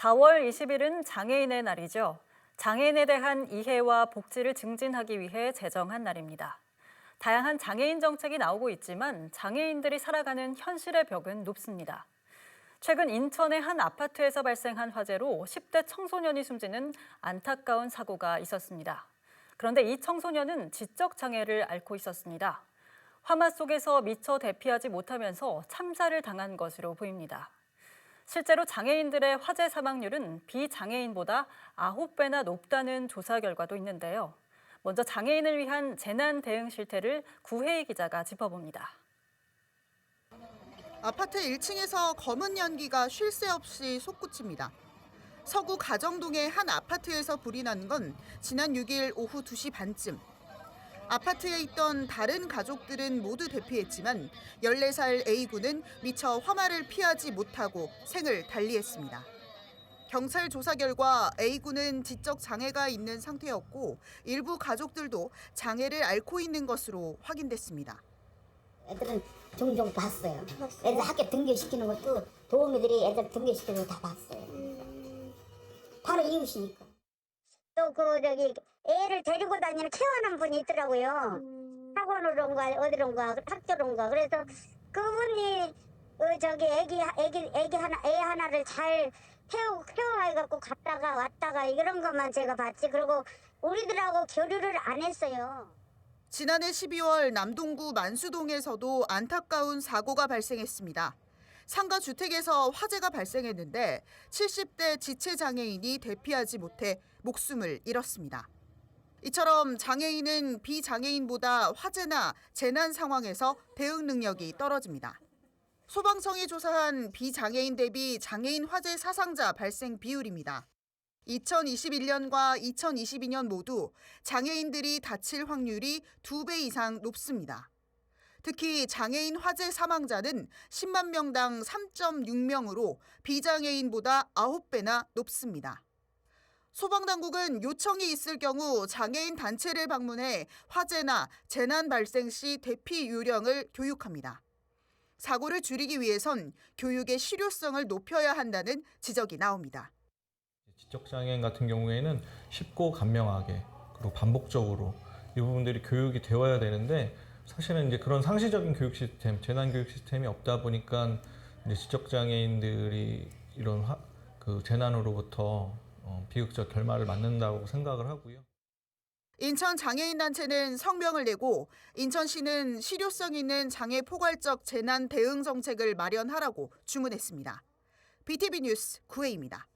4월 20일은 장애인의 날이죠. 장애인에 대한 이해와 복지를 증진하기 위해 제정한 날입니다. 다양한 장애인 정책이 나오고 있지만 장애인들이 살아가는 현실의 벽은 높습니다. 최근 인천의 한 아파트에서 발생한 화재로 10대 청소년이 숨지는 안타까운 사고가 있었습니다. 그런데 이 청소년은 지적 장애를 앓고 있었습니다. 화마 속에서 미처 대피하지 못하면서 참사를 당한 것으로 보입니다. 실제로 장애인들의 화재 사망률은 비장애인보다 9배나 높다는 조사 결과도 있는데요. 먼저 장애인을 위한 재난 대응 실태를 구혜희 기자가 짚어봅니다. 아파트 1층에서 검은 연기가 쉴 새 없이 솟구칩니다. 서구 가정동의 한 아파트에서 불이 난 건 지난 6일 오후 2시 반쯤. 아파트에 있던 다른 가족들은 모두 대피했지만 14살 A군은 미처 화마를 피하지 못하고 생을 달리했습니다. 경찰 조사 결과 A군은 지적 장애가 있는 상태였고 일부 가족들도 장애를 앓고 있는 것으로 확인됐습니다. 애들은 종종 봤어요. 애들 학교 등교시키는 것도 도우미들이 애들 등교시키는 거 다 봤어요. 바로 이웃이니까. 또 애를 데리고 다니는 케어하는 분이 있더라고요. 학원으로인가 어디론가 학교론가. 그래서 그분이 애 하나를 잘 케어해갖고 갔다가 왔다가 이런 것만 제가 봤지. 그리고 우리들하고 교류를 안 했어요. 지난해 12월 남동구 만수동에서도 안타까운 사고가 발생했습니다. 상가 주택에서 화재가 발생했는데 70대 지체장애인이 대피하지 못해 목숨을 잃었습니다. 이처럼 장애인은 비장애인보다 화재나 재난 상황에서 대응 능력이 떨어집니다. 소방청이 조사한 비장애인 대비 장애인 화재 사상자 발생 비율입니다. 2021년과 2022년 모두 장애인들이 다칠 확률이 2배 이상 높습니다. 특히 장애인 화재 사망자는 10만 명당 3.6명으로 비장애인보다 9배나 높습니다. 소방당국은 요청이 있을 경우 장애인 단체를 방문해 화재나 재난 발생 시 대피 요령을 교육합니다. 사고를 줄이기 위해선 교육의 실효성을 높여야 한다는 지적이 나옵니다. 지적장애인 같은 경우에는 쉽고 간명하게 그리고 반복적으로 이 부분들이 교육이 되어야 되는데 사실은 이제 그런 상시적인 교육 시스템, 재난 교육 시스템이 없다 보니까 이제 지적장애인들이 이런 재난으로부터 비극적 결말을 맞는다고 생각을 하고요. 인천 장애인 단체는 성명을 내고 인천시는 실효성 있는 장애 포괄적 재난 대응 정책을 마련하라고 주문했습니다. BTV 뉴스 구혜입니다.